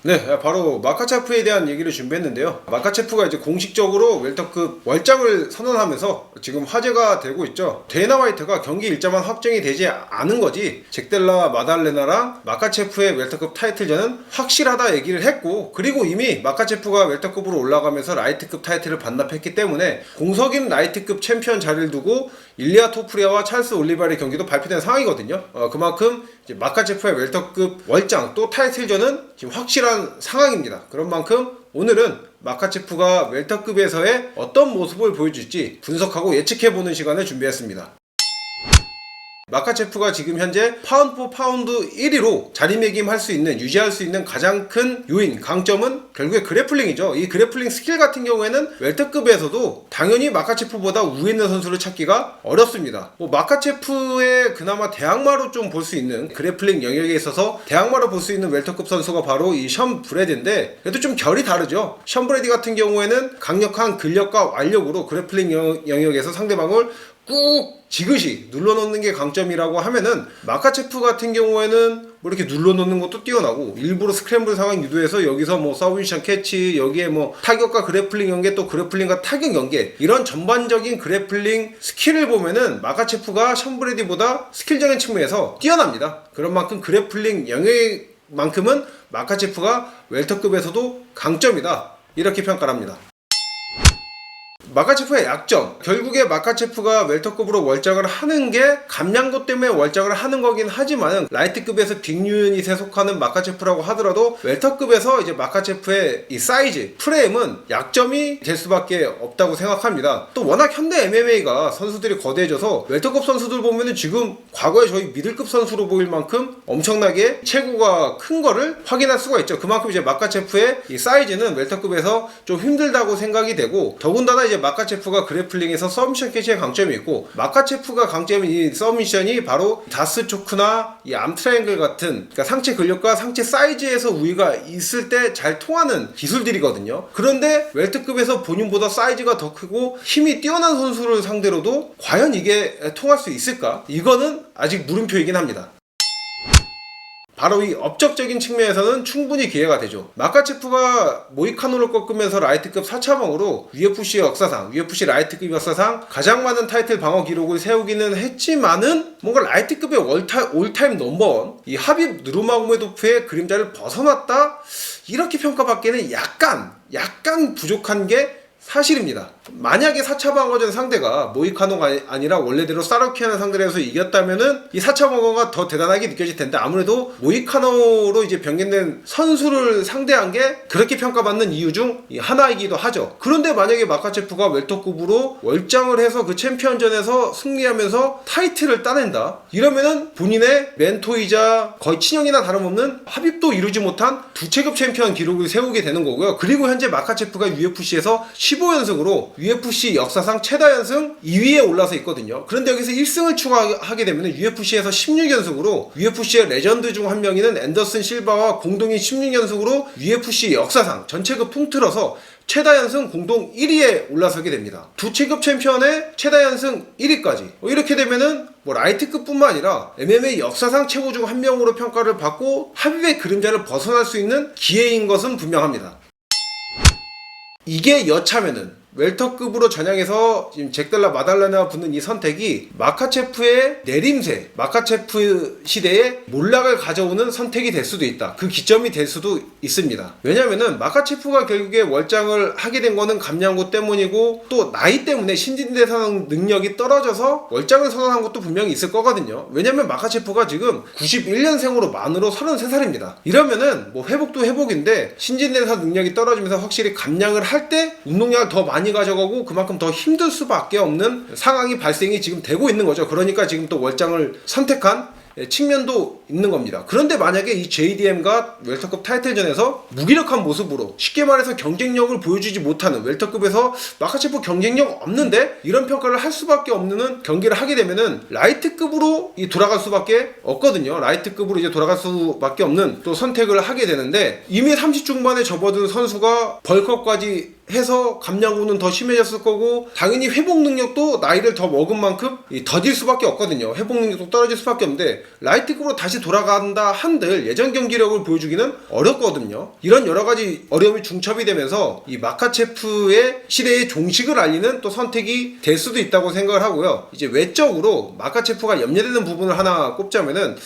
네, 바로 마카체프에 대한 얘기를 준비했는데요. 마카체프가 이제 공식적으로 웰터급 월장을 선언하면서 지금 화제가 되고 있죠. 데이나 화이트가 경기 일자만 확정이 되지 않은 거지 잭델라 마달레나랑 마카체프의 웰터급 타이틀전은 확실하다 얘기를 했고, 그리고 이미 마카체프가 웰터급으로 올라가면서 라이트급 타이틀을 반납했기 때문에 공석인 라이트급 챔피언 자리를 두고 일리아 토프리아와 찰스 올리바르의 경기도 발표된 상황이거든요. 그만큼 이제 마카체프의 웰터급 월장 또 타이틀전은 지금 확실한 상황입니다. 그런 만큼 오늘은 마카체프가 웰터급에서의 어떤 모습을 보여줄지 분석하고 예측해보는 시간을 준비했습니다. 마카체프가 지금 현재 파운드 포 파운드 1위로 자리매김할 수 있는, 유지할 수 있는 가장 큰 요인, 강점은 결국에 그래플링이죠. 이 그래플링 스킬 같은 경우에는 웰터급에서도 당연히 마카체프보다 우위 있는 선수를 찾기가 어렵습니다. 마카체프의 그나마 대항마로 좀 볼 수 있는, 그래플링 영역에 있어서 대항마로 볼 수 있는 웰터급 선수가 바로 이 션 브래드인데, 그래도 좀 결이 다르죠. 션 브래드 같은 경우에는 강력한 근력과 완력으로 그래플링 영역에서 상대방을 꾹 지그시 눌러놓는 게 강점이라고 하면은, 마카체프 같은 경우에는 뭐 이렇게 눌러놓는 것도 뛰어나고 일부러 스크램블 상황 유도해서 여기서 뭐 서브미션 캐치, 여기에 뭐 타격과 그래플링 연계, 또 그래플링과 타격 연계, 이런 전반적인 그래플링 스킬을 보면은 마카체프가 션브레디보다 스킬적인 측면에서 뛰어납니다. 그런 만큼 그래플링 영역만큼은 마카체프가 웰터급에서도 강점이다, 이렇게 평가를 합니다. 마카체프의 약점, 결국에 마카체프가 웰터급으로 월장을 하는 게 감량도 때문에 월장을 하는 거긴 하지만은, 라이트급에서 빅유닛에 속하는 마카체프라고 하더라도 웰터급에서 이제 마카체프의 이 사이즈, 프레임은 약점이 될 수밖에 없다고 생각합니다. 또 워낙 현대 MMA가 선수들이 거대해져서 웰터급 선수들 보면은 지금 과거에 저희 미들급 선수로 보일 만큼 엄청나게 체구가 큰 거를 확인할 수가 있죠. 그만큼 이제 마카체프의 이 사이즈는 웰터급에서 좀 힘들다고 생각이 되고, 더군다나 이제 마카체프가 그래플링에서 서브미션 캐치의 강점이 있고, 마카체프가 강점인 이 서브미션이 바로 다스 초크나 이 암 트라이앵글 같은, 그러니까 상체 근력과 상체 사이즈에서 우위가 있을 때 잘 통하는 기술들이거든요. 그런데 웰터급에서 본인보다 사이즈가 더 크고 힘이 뛰어난 선수를 상대로도 과연 이게 통할 수 있을까? 이거는 아직 물음표이긴 합니다. 바로 이 업적적인 측면에서는 충분히 기회가 되죠. 마카체프가 모이카노를 꺾으면서 라이트급 4차방으로 UFC 역사상, UFC 라이트급 역사상 가장 많은 타이틀 방어 기록을 세우기는 했지만은, 뭔가 라이트급의 올타임 넘버원 이 하빕 누르마고메도프의 그림자를 벗어났다, 이렇게 평가받기에는 약간 부족한 게 사실입니다. 만약에 4차 방어전 상대가 모이카노가 아니라 원래대로 사라키아나 상대로 해서 이겼다면은 이 4차 방어가 더 대단하게 느껴질 텐데, 아무래도 모이카노로 이제 변경된 선수를 상대한 게 그렇게 평가받는 이유 중 하나이기도 하죠. 그런데 만약에 마카체프가 웰터급으로 월장을 해서 그 챔피언전에서 승리하면서 타이틀을 따낸다, 이러면은 본인의 멘토이자 거의 친형이나 다름없는 하빕도 이루지 못한 두체급 챔피언 기록을 세우게 되는 거고요. 그리고 현재 마카체프가 UFC에서 15연승으로 UFC 역사상 최다 연승 2위에 올라서 있거든요. 그런데 여기서 1승을 추가하게 되면 UFC에서 16연승으로 UFC의 레전드 중 한 명인 앤더슨 실바와 공동인 16연승으로 UFC 역사상 전체급 통틀어서 최다 연승 공동 1위에 올라서게 됩니다. 두 체급 챔피언의 최다 연승 1위까지. 이렇게 되면은 뭐 라이트급뿐만 아니라 MMA 역사상 최고 중 한 명으로 평가를 받고 하빕의 그림자를 벗어날 수 있는 기회인 것은 분명합니다. 이게 여차면은 웰터급으로 전향해서 지금 잭델라 마달레나와 붙는 이 선택이 마카체프의 내림세, 마카체프 시대에 몰락을 가져오는 선택이 될 수도 있다. 그 기점이 될 수도 있습니다. 왜냐면은 마카체프가 결국에 월장을 하게 된 거는 감량고 때문이고, 또 나이 때문에 신진대사능 능력이 떨어져서 월장을 선언한 것도 분명히 있을 거거든요. 왜냐면 마카체프가 지금 91년생으로 만으로 33살입니다. 이러면은 뭐 회복도 회복인데 신진대사 능력이 떨어지면서 확실히 감량을 할 때 운동량을 더 많이 가져가고 그만큼 더 힘들 수밖에 없는 상황이 발생이 지금 되고 있는 거죠. 그러니까 지금 또 월장을 선택한 측면도 있는 겁니다. 그런데 만약에 이 JDM과 웰터급 타이틀전에서 무기력한 모습으로, 쉽게 말해서 경쟁력을 보여주지 못하는, 웰터급에서 마카체프 경쟁력 없는데 이런 평가를 할 수밖에 없는 경기를 하게 되면은 라이트급으로 돌아갈 수밖에 없거든요. 라이트급으로 이제 돌아갈 수밖에 없는 또 선택을 하게 되는데, 이미 30 중반에 접어든 선수가 벌크업까지 해서 감량군은 더 심해졌을 거고, 당연히 회복 능력도 나이를 더 먹은 만큼 더딜 수밖에 없거든요. 회복 능력도 떨어질 수밖에 없는데, 라이트급으로 다시 돌아간다 한들 예전 경기력을 보여주기는 어렵거든요. 이런 여러 가지 어려움이 중첩이 되면서 이 마카체프의 시대의 종식을 알리는 또 선택이 될 수도 있다고 생각을 하고요. 이제 외적으로 마카체프가 염려되는 부분을 하나 꼽자면은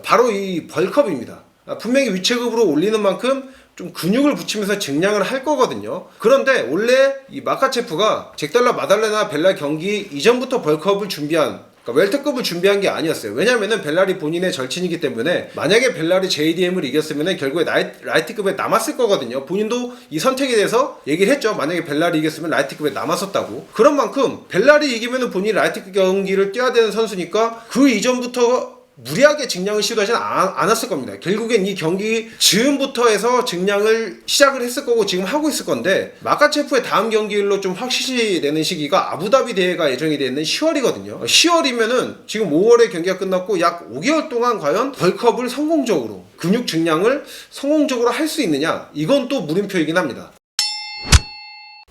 바로 이 벌컵입니다. 분명히 위체급으로 올리는 만큼 좀 근육을 붙이면서 증량을 할 거거든요. 그런데 원래 이 마카체프가 잭달라 마달레나 벨라 경기 이전부터 벌크업을 준비한, 그러니까 웰터급을 준비한 게 아니었어요. 왜냐면은 벨랄이 본인의 절친이기 때문에 만약에 벨랄이 JDM을 이겼으면은 결국에 라이트급에 남았을 거거든요. 본인도 이 선택에 대해서 얘기를 했죠. 만약에 벨랄이 이겼으면 라이트급에 남았었다고. 그런 만큼 벨랄이 이기면은 본인이 라이트급 경기를 뛰어야 되는 선수니까 그 이전부터 무리하게 증량을 시도하지는 않았을 겁니다. 결국엔 이 경기 즈음부터 해서 증량을 시작을 했을 거고 지금 하고 있을 건데, 마카체프의 다음 경기일로 좀 확실시 되는 시기가 아부다비 대회가 예정이 되어 있는 10월이거든요. 10월이면은 지금 5월에 경기가 끝났고 약 5개월 동안 과연 벌크업을 성공적으로, 근육 증량을 성공적으로 할 수 있느냐, 이건 또 물음표이긴 합니다.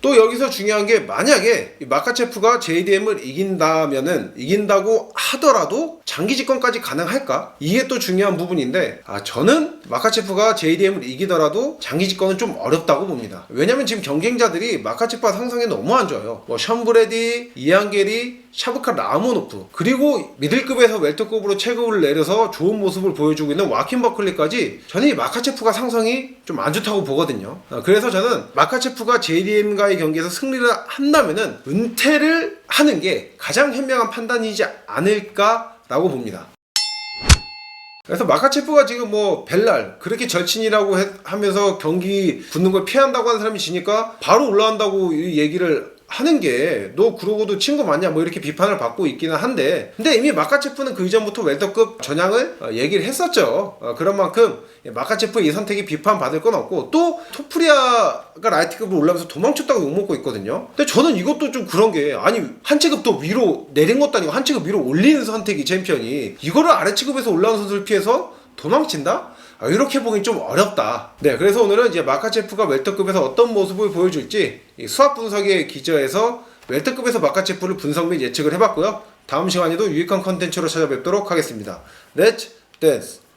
또 여기서 중요한 게, 만약에 마카체프가 JDM을 이긴다고 하더라도 장기 집권까지 가능할까? 이게 또 중요한 부분인데, 저는 마카체프가 JDM을 이기더라도 장기 집권은 좀 어렵다고 봅니다. 왜냐면 지금 경쟁자들이 마카체프와 상성이 너무 안 좋아요. 션브레디, 이안게리, 샤브카 라모노프, 그리고 미들급에서 웰터급으로 체급을 내려서 좋은 모습을 보여주고 있는 와킨 버클리까지 저는 이 마카체프가 상성이 좀 안 좋다고 보거든요. 그래서 저는 마카체프가 JDM과의 경기에서 승리를 한다면은 은퇴를 하는 게 가장 현명한 판단이지 않을까라고 봅니다. 그래서 마카체프가 지금 벨랄 그렇게 절친이라고 하면서 경기 붙는 걸 피한다고 하는 사람이 지니까 바로 올라간다고 이 얘기를 하는 게, 너 그러고도 친구 맞냐 이렇게 비판을 받고 있기는 한데, 근데 이미 마카체프는 그 이전부터 웰터급 전향을 얘기를 했었죠. 그런 만큼 마카체프의 이 선택이 비판받을 건 없고, 또 토프리아가 라이트급으로 올라가면서 도망쳤다고 욕먹고 있거든요. 근데 저는 이것도 좀 그런 게, 아니 한 체급 더 위로 내린 것도 아니고 한 체급 위로 올리는 선택이 챔피언이, 이거를 아래 체급에서 올라온 선수를 피해서 도망친다? 이렇게 보긴 좀 어렵다. 네, 그래서 오늘은 이제 마카체프가 웰터급에서 어떤 모습을 보여줄지 수학 분석에 기저해서 웰터급에서 마카체프를 분석 및 예측을 해봤고요. 다음 시간에도 유익한 컨텐츠로 찾아뵙도록 하겠습니다. 렛츠 댄스!